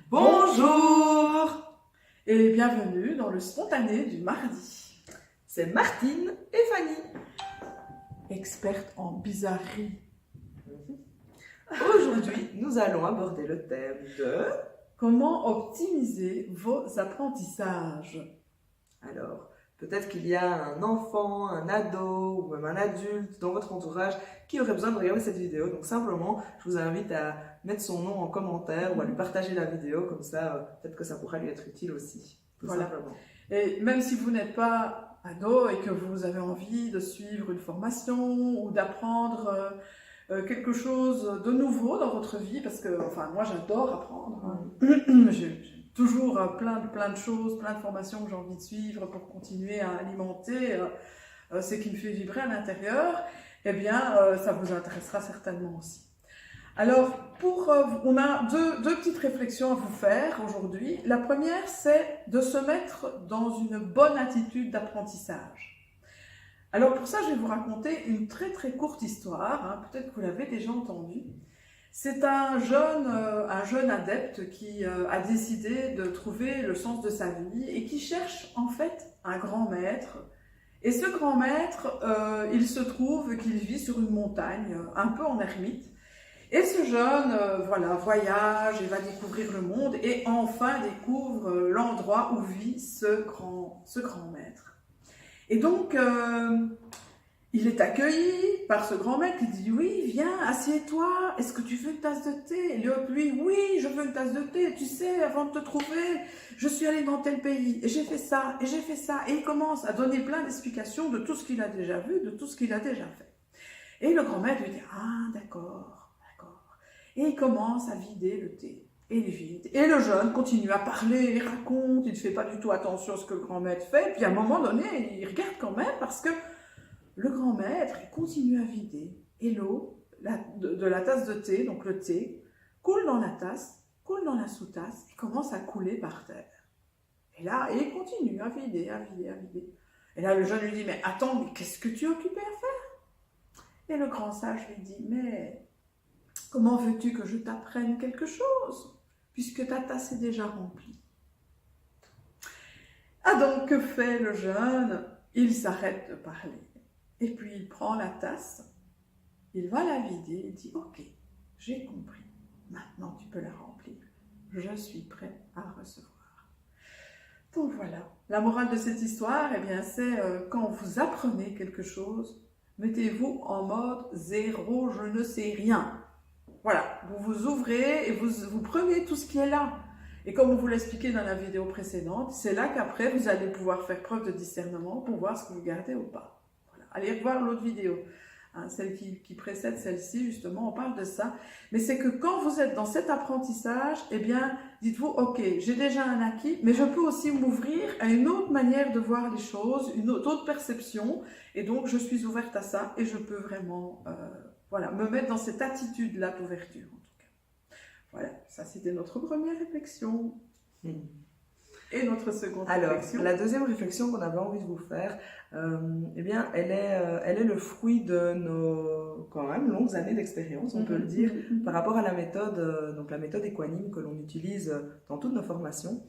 Bonjour et bienvenue dans le spontané du mardi. C'est Martine et Fanny. Experte en bizarrerie. Aujourd'hui, nous allons aborder le thème de... Comment optimiser vos apprentissages? Alors, peut-être qu'il y a un enfant, un ado ou même un adulte dans votre entourage qui aurait besoin de regarder cette vidéo. Donc simplement, je vous invite à mettre son nom en commentaire ou à lui partager la vidéo. Comme ça, peut-être que ça pourra lui être utile aussi. Tout simplement. Et même si vous n'êtes pas ado et que vous avez envie de suivre une formation ou d'apprendre quelque chose de nouveau dans votre vie, parce que, enfin, moi j'adore apprendre. J'ai toujours plein de choses, plein de formations que j'ai envie de suivre pour continuer à alimenter ce qui me fait vibrer à l'intérieur. Eh bien, ça vous intéressera certainement aussi. Alors, on a deux petites réflexions à vous faire aujourd'hui. La première, c'est de se mettre dans une bonne attitude d'apprentissage. Alors pour ça, je vais vous raconter une très courte histoire, peut-être que vous l'avez déjà entendue. C'est un jeune adepte qui a décidé de trouver le sens de sa vie et qui cherche en fait un grand maître. Et ce grand maître, il se trouve qu'il vit sur une montagne, un peu en ermite. Et ce jeune, voyage et va découvrir le monde et enfin découvre l'endroit où vit ce grand maître. Et donc, il est accueilli par ce grand maître qui dit « Oui, viens, assieds-toi, est-ce que tu veux une tasse de thé ?» Et lui « Oui, je veux une tasse de thé, tu sais, avant de te trouver, je suis allé dans tel pays, et j'ai fait ça, et j'ai fait ça. » Et il commence à donner plein d'explications de tout ce qu'il a déjà vu, de tout ce qu'il a déjà fait. Et le grand maître lui dit « Ah, d'accord. » Et il commence à vider le thé. Et il vide. Et le jeune continue à parler, il raconte, il ne fait pas du tout attention à ce que le grand maître fait. Puis à un moment donné, il regarde quand même parce que le grand maître, il continue à vider. Et l'eau de la tasse de thé, donc le thé, coule dans la tasse, coule dans la sous-tasse et commence à couler par terre. Et là, il continue à vider, à vider, à vider. Et là, le jeune lui dit, mais attends, mais qu'est-ce que tu es occupé à faire? Et le grand sage lui dit, mais comment veux-tu que je t'apprenne quelque chose, puisque ta tasse est déjà remplie? Ah donc, que fait le jeune? Il s'arrête de parler. Et puis il prend la tasse, il va la vider, il dit « Ok, j'ai compris, maintenant tu peux la remplir, je suis prêt à recevoir. » Donc voilà, la morale de cette histoire, eh bien, c'est quand vous apprenez quelque chose, mettez-vous en mode zéro, je ne sais rien. Voilà, vous vous ouvrez et vous prenez tout ce qui est là. Et comme on vous l'expliquait dans la vidéo précédente, c'est là qu'après vous allez pouvoir faire preuve de discernement pour voir ce que vous gardez ou pas. Voilà. Allez voir l'autre vidéo, celle qui précède celle-ci, justement, on parle de ça. Mais c'est que quand vous êtes dans cet apprentissage, eh bien, dites-vous, ok, j'ai déjà un acquis, mais je peux aussi m'ouvrir à une autre manière de voir les choses, une autre perception, et donc je suis ouverte à ça et je peux vraiment... me mettre dans cette attitude-là d'ouverture, en tout cas. Voilà, ça c'était notre première réflexion. Et notre seconde réflexion. Alors, la deuxième réflexion qu'on avait envie de vous faire, eh bien, elle est le fruit de nos, quand même, longues années d'expérience, on peut le dire, par rapport à la méthode, donc la méthode équanime que l'on utilise dans toutes nos formations,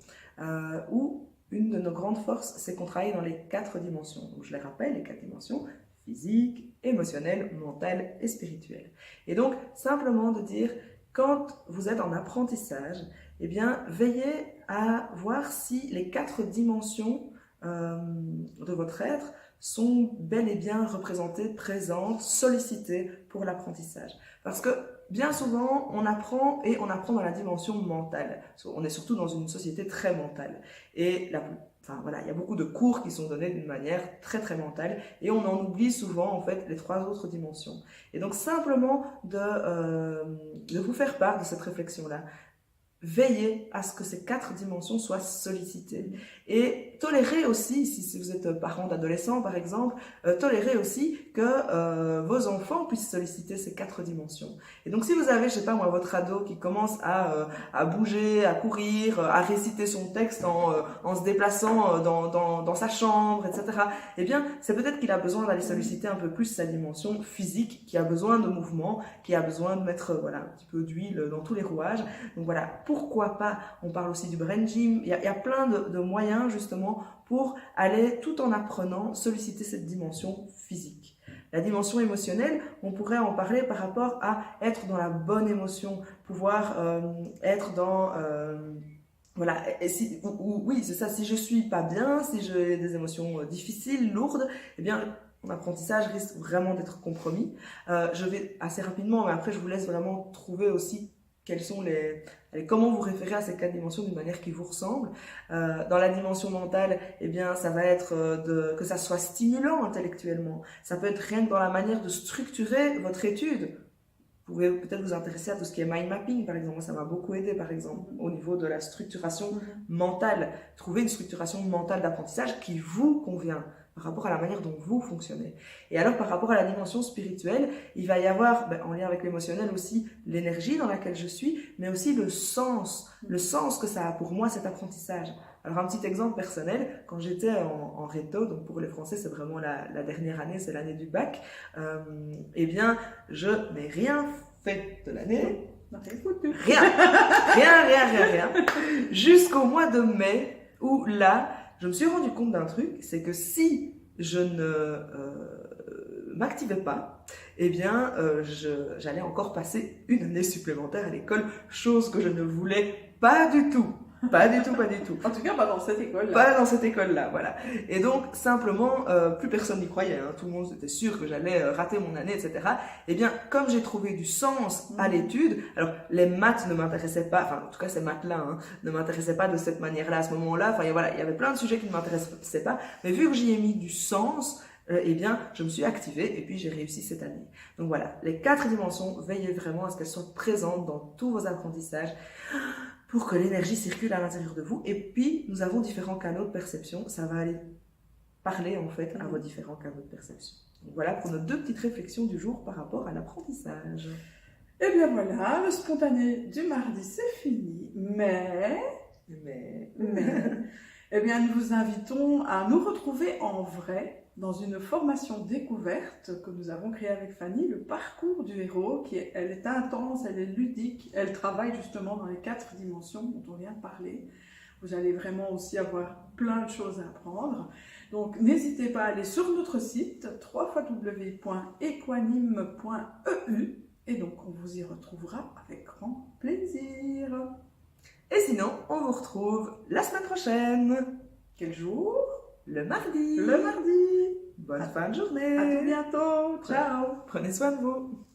où une de nos grandes forces, c'est qu'on travaille dans les 4 dimensions. Donc, je les rappelle, les 4 dimensions: physique, émotionnel, mental et spirituel. Et donc, simplement de dire, quand vous êtes en apprentissage, eh bien, veillez à voir si les 4 dimensions de votre être sont bel et bien représentées, présentes, sollicitées pour l'apprentissage. Parce que bien souvent, on apprend et on apprend dans la dimension mentale. On est surtout dans une société très mentale. Et il y a beaucoup de cours qui sont donnés d'une manière très mentale et on en oublie souvent en fait les 3 autres dimensions. Et donc simplement de vous faire part de cette réflexion-là. Veillez à ce que ces 4 dimensions soient sollicitées. Et tolérez aussi, si vous êtes parent d'adolescents par exemple, tolérez aussi que vos enfants puissent solliciter ces 4 dimensions. Et donc si vous avez, je sais pas moi, votre ado qui commence à bouger, à courir, à réciter son texte en se déplaçant dans sa chambre, etc., eh bien c'est peut-être qu'il a besoin d'aller solliciter un peu plus sa dimension physique, qui a besoin de mouvement, qui a besoin de mettre un petit peu d'huile dans tous les rouages. Donc voilà, pourquoi pas, on parle aussi du brain gym, il y a plein de moyens justement pour aller, tout en apprenant, solliciter cette dimension physique. La dimension émotionnelle, on pourrait en parler par rapport à être dans la bonne émotion, pouvoir être dans... voilà, oui, c'est ça, si je suis pas bien, si j'ai des émotions difficiles, lourdes, eh bien, mon apprentissage risque vraiment d'être compromis. Je vais assez rapidement, mais après, je vous laisse vraiment trouver aussi quels sont comment vous référez à ces 4 dimensions d'une manière qui vous ressemble. Dans la dimension mentale, eh bien, ça va être que ça soit stimulant intellectuellement. Ça peut être rien que dans la manière de structurer votre étude. Vous pouvez peut-être vous intéresser à tout ce qui est mind mapping, par exemple. Moi, ça m'a beaucoup aidé, par exemple, au niveau de la structuration mentale. Trouver une structuration mentale d'apprentissage qui vous convient par rapport à la manière dont vous fonctionnez. Et alors, par rapport à la dimension spirituelle, il va y avoir, en lien avec l'émotionnel aussi, l'énergie dans laquelle je suis, mais aussi le sens que ça a pour moi, cet apprentissage. Alors, un petit exemple personnel, quand j'étais en réto, donc pour les Français, c'est vraiment la dernière année, c'est l'année du bac, eh bien, je n'ai rien fait de l'année. Rien, jusqu'au mois de mai, où là, je me suis rendu compte d'un truc, c'est que si je ne m'activais pas, eh bien, j'allais encore passer une année supplémentaire à l'école, chose que je ne voulais pas du tout. Pas du tout. En tout cas, pas dans cette école-là. Pas dans cette école-là, voilà. Et donc, simplement, plus personne n'y croyait. Hein. Tout le monde était sûr que j'allais rater mon année, etc. Eh bien, comme j'ai trouvé du sens à l'étude, alors les maths ne m'intéressaient pas, enfin, en tout cas, ces maths-là, ne m'intéressaient pas de cette manière-là à ce moment-là. Enfin, voilà, il y avait plein de sujets qui ne m'intéressaient pas. Mais vu que j'y ai mis du sens, eh bien, je me suis activée et puis j'ai réussi cette année. Donc voilà, les 4 dimensions, veillez vraiment à ce qu'elles soient présentes dans tous vos apprentissages pour que l'énergie circule à l'intérieur de vous. Et puis, nous avons différents canaux de perception. Ça va aller parler, en fait, à vos différents canaux de perception. Donc voilà pour nos 2 petites réflexions du jour par rapport à l'apprentissage. Eh bien voilà, le spontané du mardi, c'est fini. Mais, eh bien, nous vous invitons à nous retrouver en vrai dans une formation découverte que nous avons créée avec Fanny, le parcours du héros, elle est intense, elle est ludique, elle travaille justement dans les 4 dimensions dont on vient de parler. Vous allez vraiment aussi avoir plein de choses à apprendre. Donc n'hésitez pas à aller sur notre site www.equanime.eu et donc on vous y retrouvera avec grand plaisir. Et sinon, on vous retrouve la semaine prochaine. Quel jour ? Le mardi. Le mardi. Bonne fin de journée. À tout bientôt. Ciao. Prenez soin de vous.